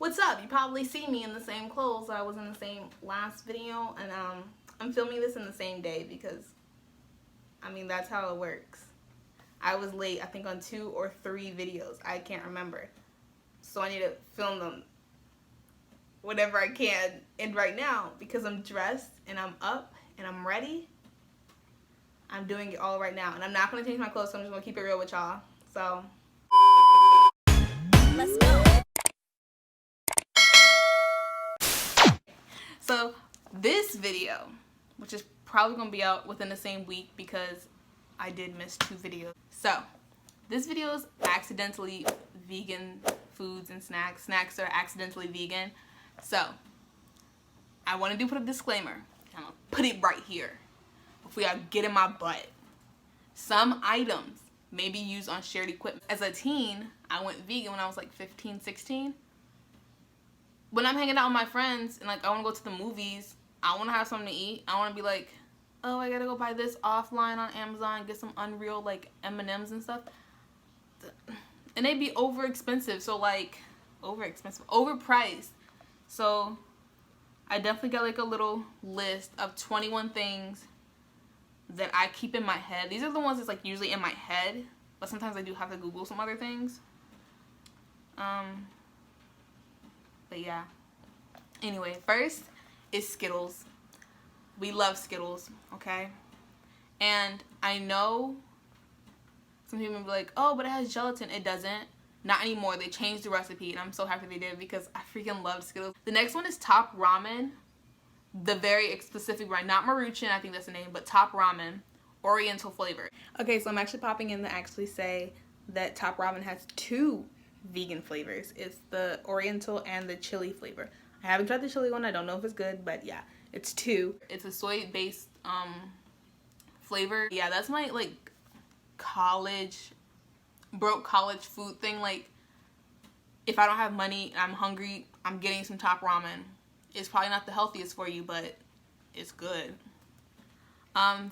What's up? You probably see me in the same clothes I was in the same last video, and I'm filming this in the same day because, I mean, that's how it works. I was late, I think, on 2 or 3 videos. I can't remember. So I need to film them whenever I can. And right now, because I'm dressed and I'm up and I'm ready, I'm doing it all right now. And I'm not going to change my clothes, so I'm just going to keep it real with y'all. So let's go. So this video, which is probably going to be out within the same week because I did miss 2 videos. So this video is accidentally vegan foods and snacks. Snacks are accidentally vegan. So I want to put a disclaimer. I'm going to put it right here before y'all get in my butt. Some items may be used on shared equipment. As a teen, I went vegan when I was like 15, 16. When I'm hanging out with my friends and like I want to go to the movies, I want to have something to eat. I want to be like, oh, I gotta go buy this offline on Amazon, get some Unreal like M&Ms and stuff. And they'd be over expensive. So like, overpriced. So I definitely got like a little list of 21 things that I keep in my head. These are the ones that's like usually in my head, but sometimes I do have to Google some other things. But yeah. Anyway, first is Skittles. We love Skittles, okay? And I know some people will be like, oh, but it has gelatin. It doesn't. Not anymore. They changed the recipe, and I'm so happy they did because I freaking love Skittles. The next one is Top Ramen. The very specific brand. Not Maruchan, I think that's the name, but Top Ramen. Oriental flavor. Okay, so I'm actually popping in to actually say that Top Ramen has 2 vegan flavors. It's the Oriental and the chili flavor. I haven't tried the chili one. I don't know if it's good, but yeah, it's 2. It's a soy-based flavor. Yeah, that's my like broke college food thing. Like, if I don't have money and I'm hungry, I'm getting some Top Ramen. It's probably not the healthiest for you, but it's good.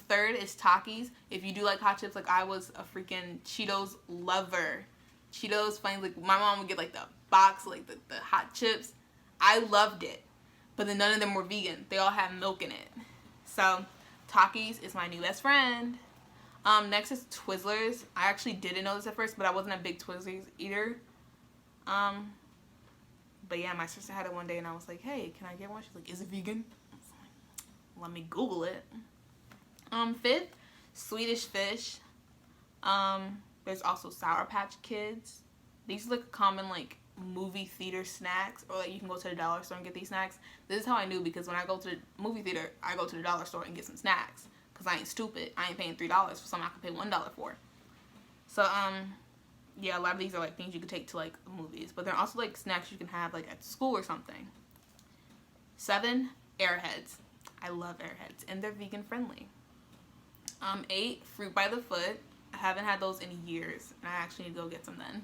Third is Takis. If you do like hot chips, like I was a freaking Cheetos lover. Cheetos, fine, like my mom would get like the box, like the hot chips. I loved it, but then none of them were vegan. They all had milk in it. So Takis is my new best friend. Next is Twizzlers. I actually didn't know this at first, but I wasn't a big Twizzlers eater. But yeah, my sister had it one day and I was like, hey, can I get one? She's like, is it vegan? I was like, let me Google it. Fifth, Swedish Fish. There's also Sour Patch Kids. These are like common like movie theater snacks, or like you can go to the dollar store and get these snacks. This is how I knew, because when I go to the movie theater, I go to the dollar store and get some snacks, because I ain't stupid. I ain't paying $3 for something I can pay $1 for. So yeah, a lot of these are like things you could take to like movies, but they're also like snacks you can have like at school or something. 7, Airheads. I love Airheads, and they're vegan friendly. 8, Fruit by the Foot. I haven't had those in years, and I actually need to go get some then.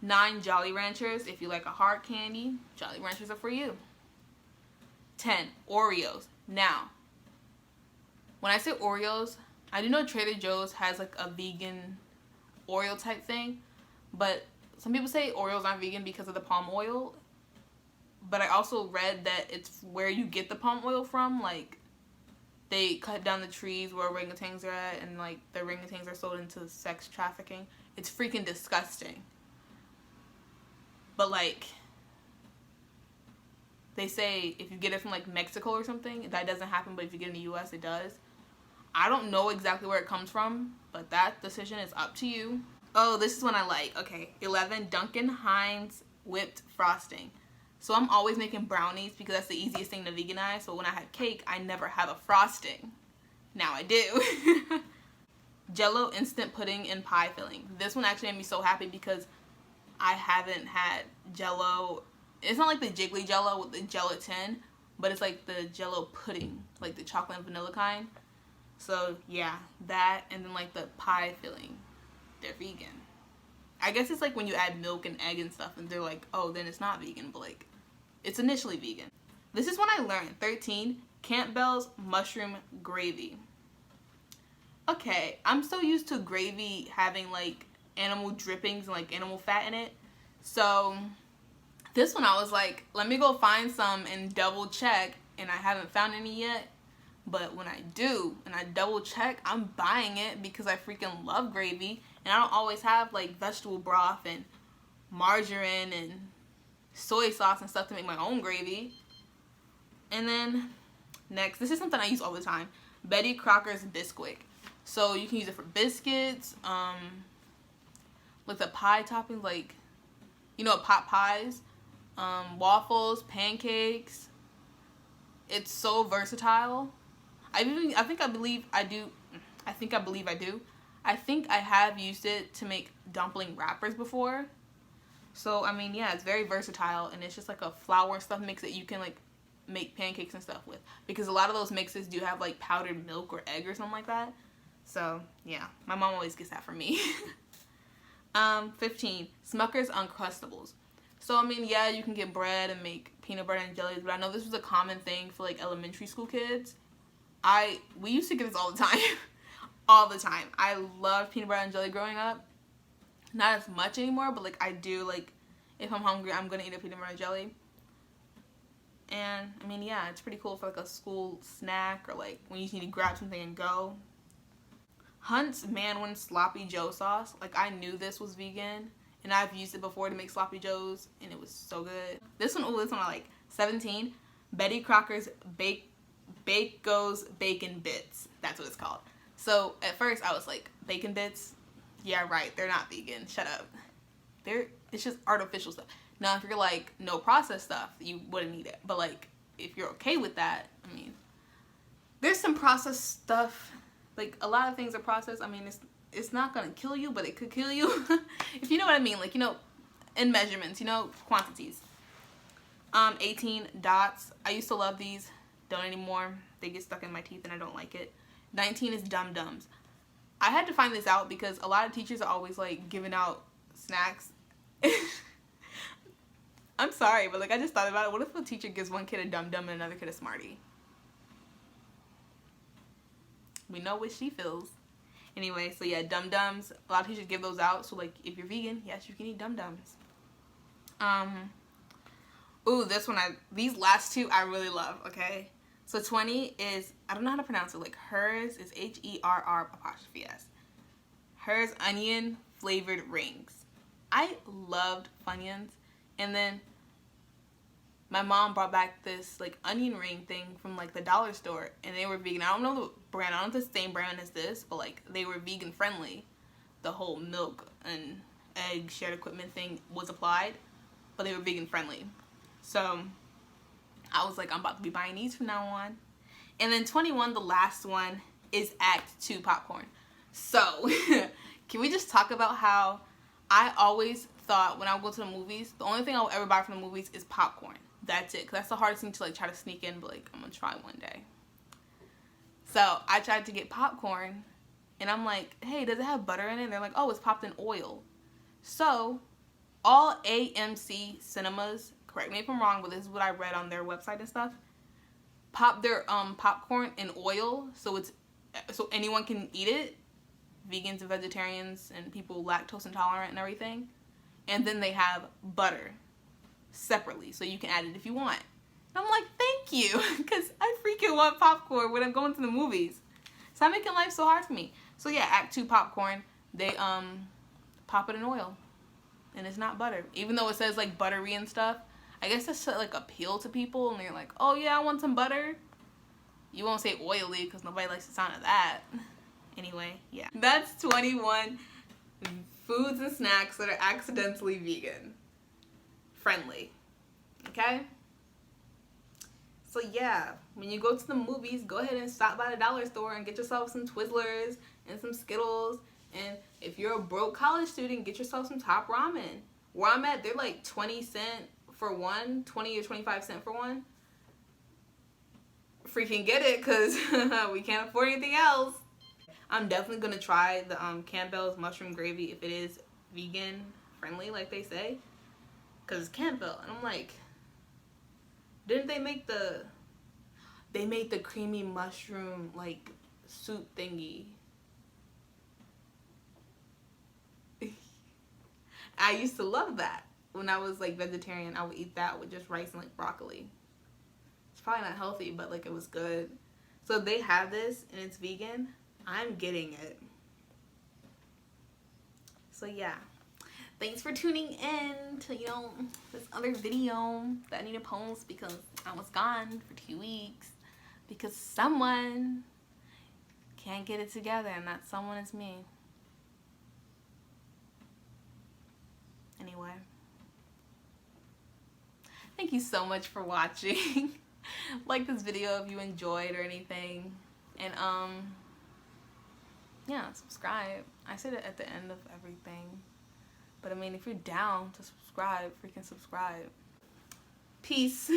9, Jolly Ranchers. If you like a hard candy, Jolly Ranchers are for you. 10, Oreos. Now, when I say Oreos, I do know Trader Joe's has like a vegan Oreo type thing, but some people say Oreos aren't vegan because of the palm oil. But I also read that it's where you get the palm oil from. Like, they cut down the trees where orangutans are at, and like the orangutans are sold into sex trafficking. It's freaking disgusting. But like, they say if you get it from like Mexico or something, that doesn't happen, but if you get it in the US, it does. I don't know exactly where it comes from, but that decision is up to you. Oh, this is one I like. Okay, 11, Duncan Hines whipped frosting. So I'm always making brownies because that's the easiest thing to veganize. So when I had cake, I never have a frosting. Now I do. Jello instant pudding and pie filling. This one actually made me so happy because I haven't had Jello. It's not like the jiggly Jello with the gelatin, but it's like the Jello pudding, like the chocolate and vanilla kind. So yeah, that, and then like the pie filling, they're vegan. I guess it's like when you add milk and egg and stuff and they're like, oh, then it's not vegan, but like, it's initially vegan. This is when I learned. 13, Campbell's mushroom gravy. Okay, I'm so used to gravy having like animal drippings and like animal fat in it. So This one I was like, let me go find some and double check, and I haven't found any yet. But when I do, and I double check, I'm buying it because I freaking love gravy. And I don't always have like vegetable broth and margarine and soy sauce and stuff to make my own gravy. And then next, this is something I use all the time. Betty Crocker's Bisquick. So you can use it for biscuits, with the pie toppings, like, you know, pot pies, waffles, pancakes. It's so versatile. I believe I do. I think I have used it to make dumpling wrappers before. So, I mean, yeah, it's very versatile, and it's just like a flour and stuff mix that you can, like, make pancakes and stuff with. Because a lot of those mixes do have, like, powdered milk or egg or something like that. So, yeah, my mom always gets that from me. 15, Smucker's Uncrustables. So, I mean, yeah, you can get bread and make peanut butter and jellies, but I know this was a common thing for, like, elementary school kids. We used to get this all the time. All the time. I loved peanut butter and jelly growing up. Not as much anymore, but, like, I do, like, if I'm hungry, I'm gonna eat a peanut butter and jelly. And, I mean, yeah, it's pretty cool for, like, a school snack or, like, when you just need to grab something and go. Hunt's Manwin Sloppy Joe Sauce. Like, I knew this was vegan, and I've used it before to make Sloppy Joes, and it was so good. This one I like. 17, Betty Crocker's Baco's Bacon Bits. That's what it's called. So, at first, I was like, bacon bits? Yeah, right, they're not vegan. Shut up. It's just artificial stuff. Now, if you're like, no processed stuff, you wouldn't eat it. But, like, if you're okay with that, I mean, there's some processed stuff. Like, a lot of things are processed. I mean, it's not gonna kill you, but it could kill you. If you know what I mean. Like, you know, in measurements, you know, quantities. 18, Dots. I used to love these. Don't anymore. They get stuck in my teeth and I don't like it. 19 is Dum Dums. I had to find this out because a lot of teachers are always, like, giving out snacks. I'm sorry, but, like, I just thought about it. What if a teacher gives one kid a Dum Dum and another kid a Smartie? We know what she feels. Anyway, so yeah, Dum Dums. A lot of teachers give those out. So, like, if you're vegan, yes, you can eat Dum Dums. Ooh, this one, these last two I really love, okay? So 20 is, I don't know how to pronounce it, like, hers is Herr's. Hers onion flavored rings. I loved Funyuns. And then my mom brought back this, like, onion ring thing from, like, the dollar store, and they were vegan. I don't know the brand. I don't know if it's the same brand as this, but, like, they were vegan friendly. The whole milk and egg shared equipment thing was applied, but they were vegan friendly. So I was like, I'm about to be buying these from now on. And then 21, the last one, is Act 2 popcorn. So can we just talk about how I always thought when I would go to the movies, the only thing I would ever buy from the movies is popcorn. That's it. Because that's the hardest thing to, like, try to sneak in, but, like, I'm going to try one day. So I tried to get popcorn, and I'm like, hey, does it have butter in it? And they're like, oh, it's popped in oil. So all AMC cinemas, correct me if I'm wrong, but this is what I read on their website and stuff, pop their popcorn in oil so anyone can eat it, vegans and vegetarians and people lactose intolerant and everything. And then they have butter separately, so you can add it if you want. And I'm like, thank you, because I freaking want popcorn when I'm going to the movies. Stop making life so hard for me. So yeah, Act 2 popcorn, they pop it in oil, and it's not butter, even though it says, like, buttery and stuff. I guess that's to, like, appeal to people, and they're like, oh yeah, I want some butter. You won't say oily because nobody likes the sound of that. Anyway, yeah, that's 21 foods and snacks that are accidentally vegan friendly. Okay, so yeah, when you go to the movies, go ahead and stop by the dollar store and get yourself some Twizzlers and some Skittles. And if you're a broke college student, get yourself some Top Ramen. Where I'm at, they're like 20 cents for one, 20 or 25 cents for one. Freaking get it, because we can't afford anything else. I'm definitely going to try the Campbell's mushroom gravy if it is vegan friendly, like they say. Because it's Campbell. And I'm like, didn't they make they made the creamy mushroom, like, soup thingy. I used to love that. when I was like vegetarian, I would eat that with just rice and like broccoli. It's probably not healthy, but like it was good. So if they have this and it's vegan, I'm getting it. So yeah, thanks for tuning in to, you know, this other video that I need to post because I was gone for 2 weeks because someone can't get it together, and that someone is me. Anyway, thank you so much for watching. Like this video if you enjoyed or anything, and yeah, subscribe. I said it at the end of everything, but I mean, if you're down to subscribe, freaking subscribe. Peace.